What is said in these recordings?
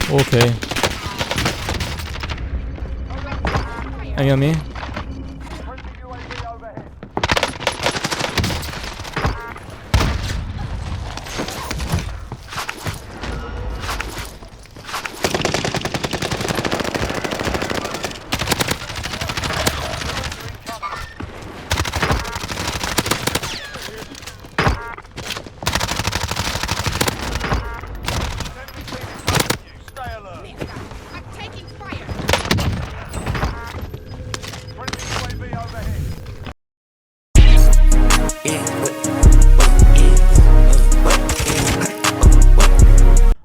Okay. Are you on me?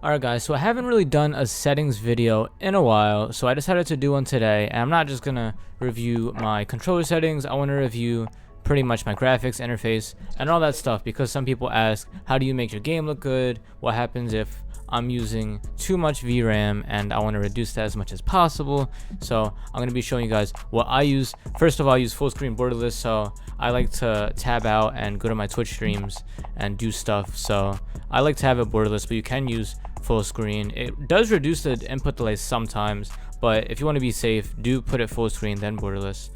Alright guys, so I haven't really done a settings video in a while, so I decided to do one today, and I'm not just gonna review my controller settings. I want to review pretty much my graphics, interface, and all that stuff, because some people ask, how do you make your game look good? What happens if I'm using too much VRAM, and I want to reduce that as much as possible? So I'm going to be showing you guys what I use. First of all, I use full screen borderless, so I like to tab out and go to my Twitch streams and do stuff. So I like to have it borderless, but you can use full screen. It does reduce the input delay sometimes, but if you want to be safe, do put it full screen, then borderless.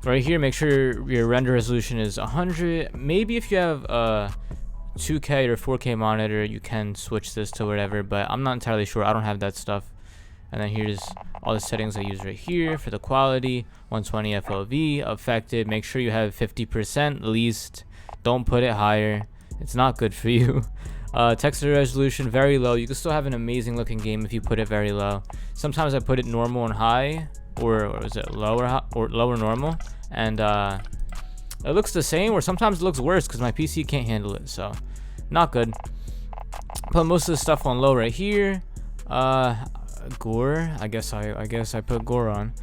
Right here, make sure your render resolution is 100. Maybe if you have a 2K or 4K monitor, you can switch this to whatever, but I'm not entirely sure. I don't have that stuff. And then here's all the settings I use right here for the quality. 120 FOV, affected. Make sure you have 50% least. Don't put it higher. It's not good for you. Texture resolution very low. You can still have an amazing looking game if you put it very low. Sometimes I put it normal and high, or is it lower or lower normal, and it looks the same, or sometimes it looks worse because my PC can't handle it, so not good. Put most of the stuff on low right here. Gore, I guess I put gore on.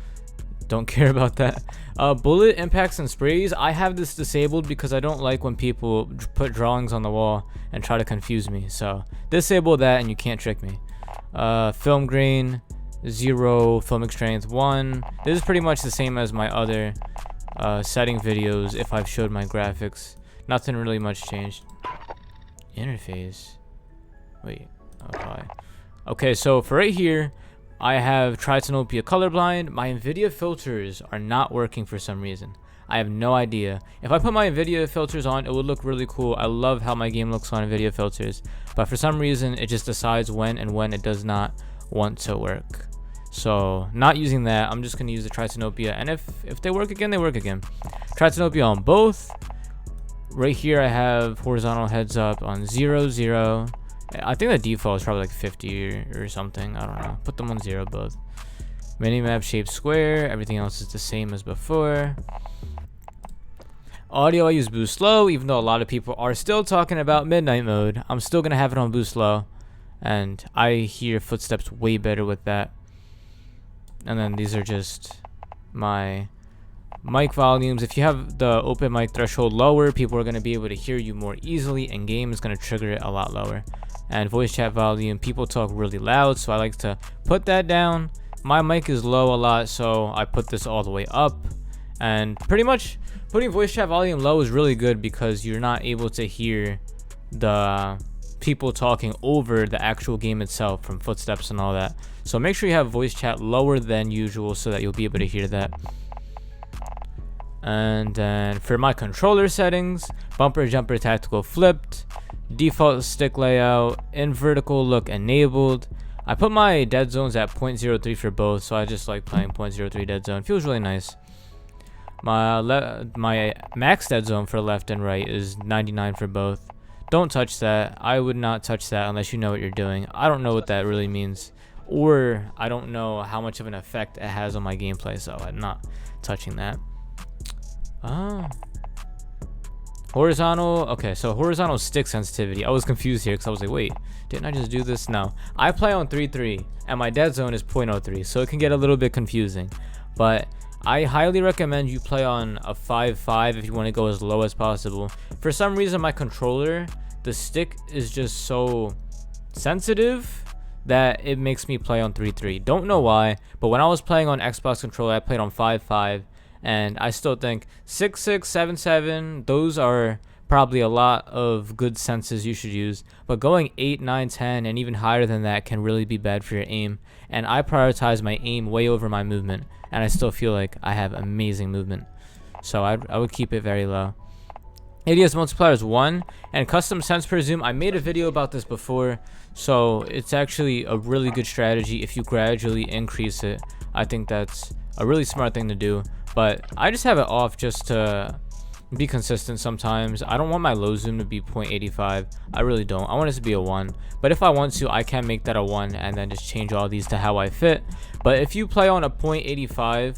Don't care about that. Bullet impacts and sprays, I have this disabled because I don't like when people put drawings on the wall and try to confuse me, so disable that and you can't trick me. Film grain 0, filmic strength 1. This is pretty much the same as my other setting videos. If I've showed my graphics, nothing really much changed. Interface, wait, okay, so for right here I have tried to be colorblind. My NVIDIA filters are not working for some reason. I have no idea. If I put my NVIDIA filters on, it would look really cool. I love how my game looks on NVIDIA filters, but for some reason it just decides when and when it does not want to work. So not using that, I'm just going to use the Tritanopia, and if they work again, they work again. Tritanopia on both. Right here I have horizontal heads up on 0, 0. I think the default is probably like 50 or something. I don't know. Put them on 0 both. Minimap shape square. Everything else is the same as before. Audio, I use boost low, even though a lot of people are still talking about midnight mode. I'm still going to have it on boost low, and I hear footsteps way better with that. And then these are just my mic volumes. If you have the open mic threshold lower, people are going to be able to hear you more easily, and game is going to trigger it a lot lower. And voice chat volume, people talk really loud, so I like to put that down. My mic is low a lot, so I put this all the way up. And pretty much putting voice chat volume low is really good because you're not able to hear the people talking over the actual game itself from footsteps and all that. So make sure you have voice chat lower than usual so that you'll be able to hear that. And then for my controller settings, bumper jumper tactical flipped, default stick layout, in vertical look enabled. I put my dead zones at 0.03 for both, so I just like playing 0.03 dead zone. Feels really nice. My max dead zone for left and right is 99 for both. Don't touch that. I would not touch that unless you know what you're doing. I don't know what that really means, or I don't know how much of an effect it has on my gameplay, so I'm not touching that. Horizontal, okay, so horizontal stick sensitivity. I was confused here because I was like, wait, didn't I just do this? No, I play on 3.3 and my dead zone is 0.03, so it can get a little bit confusing, but I highly recommend you play on a 5.5 if you want to go as low as possible. For some reason, my controller, the stick is just so sensitive that it makes me play on 3.3. Don't know why, but when I was playing on Xbox controller, I played on 5.5, and I still think 6.6, 7.7, those are probably a lot of good senses you should use, but going 8, 9, 10, and even higher than that can really be bad for your aim. And I prioritize my aim way over my movement, and I still feel like I have amazing movement, so I would keep it very low. ADS multipliers 1 and custom sense per zoom. I made a video about this before, so it's actually a really good strategy if you gradually increase it. I think that's a really smart thing to do, but I just have it off just to be consistent sometimes. I don't want my low zoom to be 0.85. I really don't. I want it to be a 1, but if I want to, I can make that a 1 and then just change all these to how I fit. But if you play on a 0.85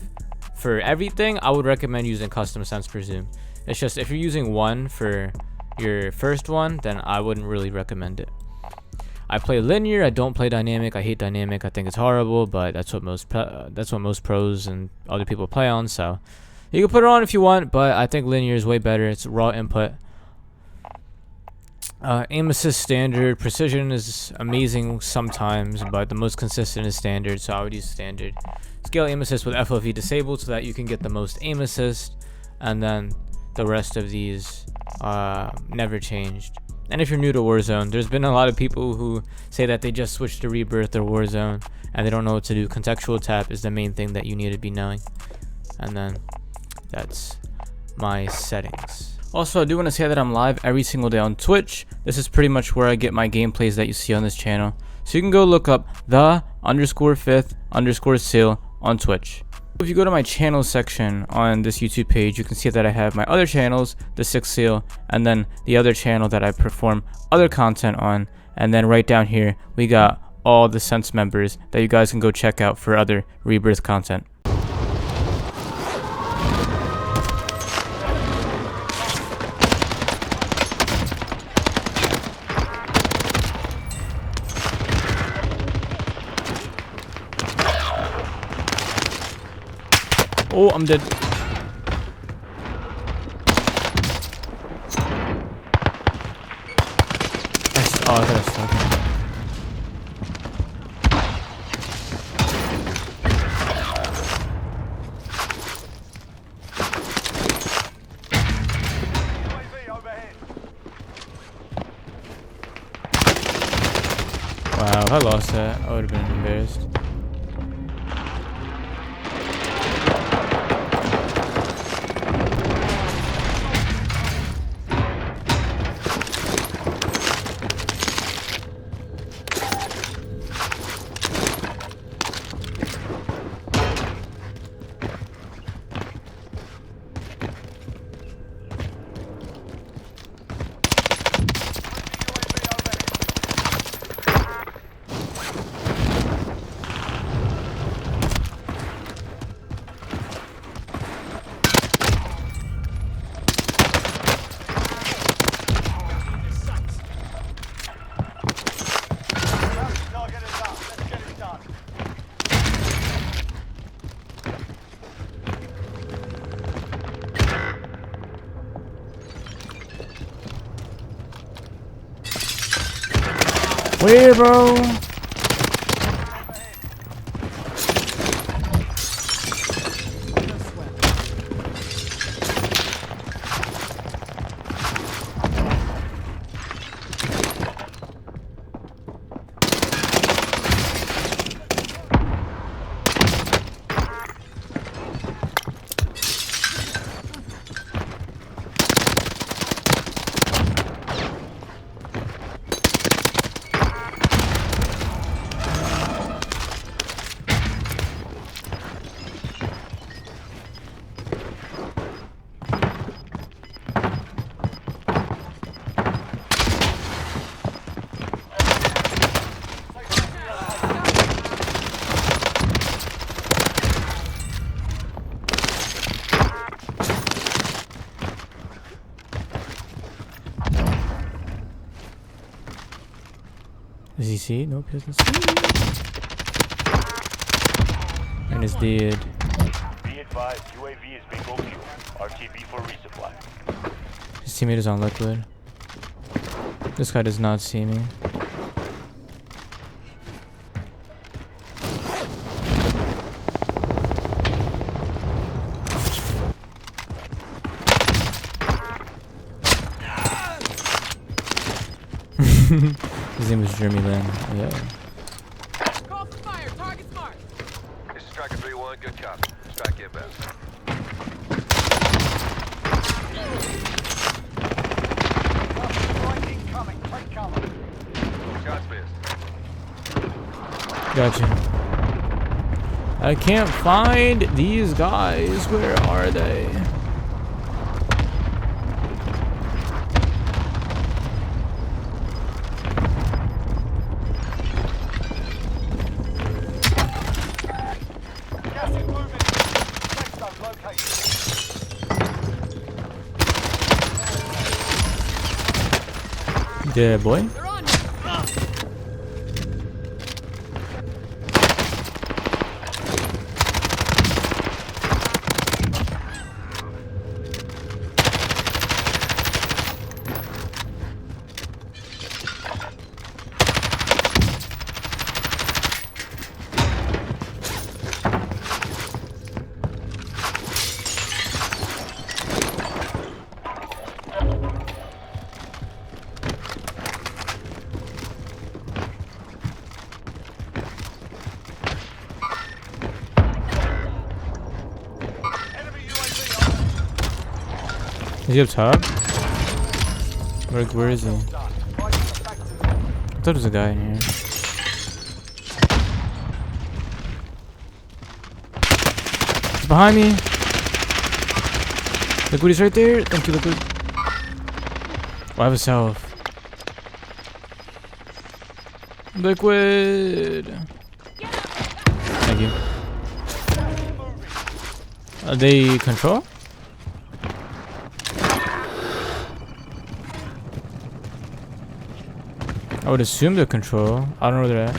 for everything, I would recommend using custom sense per zoom. It's just if you're using 1 for your first one, then I wouldn't really recommend it. I play linear. I don't play dynamic. I hate dynamic. I think it's horrible, but that's what most pros and other people play on. So you can put it on if you want, but I think linear is way better. It's raw input. Aim assist standard. Precision is amazing sometimes, but the most consistent is standard, so I would use standard. Scale aim assist with FOV disabled so that you can get the most aim assist, and then the rest of these never changed. And if you're new to Warzone, there's been a lot of people who say that they just switched to Rebirth or Warzone and they don't know what to do. Contextual tap is the main thing that you need to be knowing. And then that's my settings. Also, I do want to say that I'm live every single day on Twitch. This is pretty much where I get my gameplays that you see on this channel. So you can go look up the_5_seal on Twitch. If you go to my channel section on this YouTube page, you can see that I have my other channels, the 6th Seal, and then the other channel that I perform other content on. And then right down here, we got all the Sense members that you guys can go check out for other Rebirth content. Oh, I'm dead. Oh, I thought I was stuck. Wow, if I lost that, I would have been embarrassed. Where, bro? Does he see it? Nope, he doesn't see it. And it's dead. Be advised, UAV is bingo fuel. RTB for resupply. His teammate is on liquid. This guy does not see me. His name was Jeremy Lin. Yeah. Call for fire. Target smart. This is Striker 3-1. Good copy. Strike inbound. Incoming. Take cover. Shots missed. Gotcha. I can't find these guys. Where are they? Gas is moving. Safe zone located. Yeah, boy. They're on me. Is he up top? Where is he? I thought there was a guy in here. He's behind me. Liquid is right there. Thank you, Liquid. Oh, I have a self. Liquid. Thank you. Are they control? I would assume they're control. I don't know where they're at.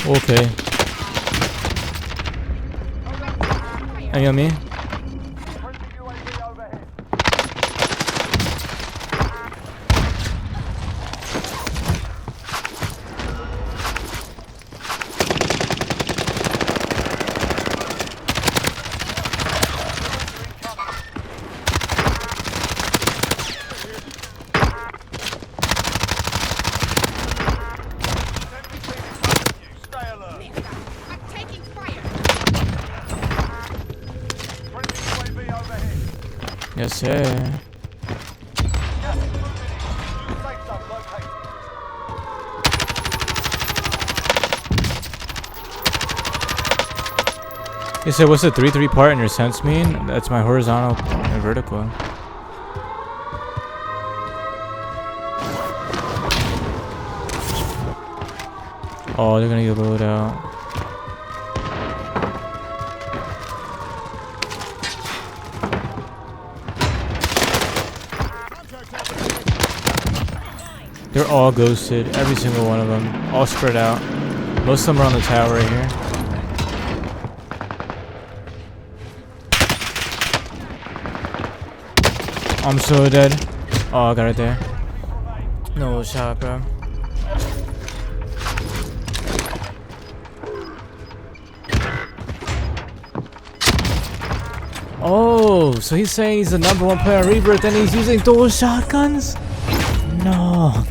Okay. Any on me? Yes, sir. You said, what's the 3-3 part in your sense mean? That's my horizontal and vertical. Oh, they're gonna get loaded out. They're all ghosted, every single one of them, all spread out. Most of them are on the tower right here. I'm so dead. Oh, I got it there. No shot, bro. Oh, so he's saying he's the #1 player on Rebirth and he's using dual shotguns? No.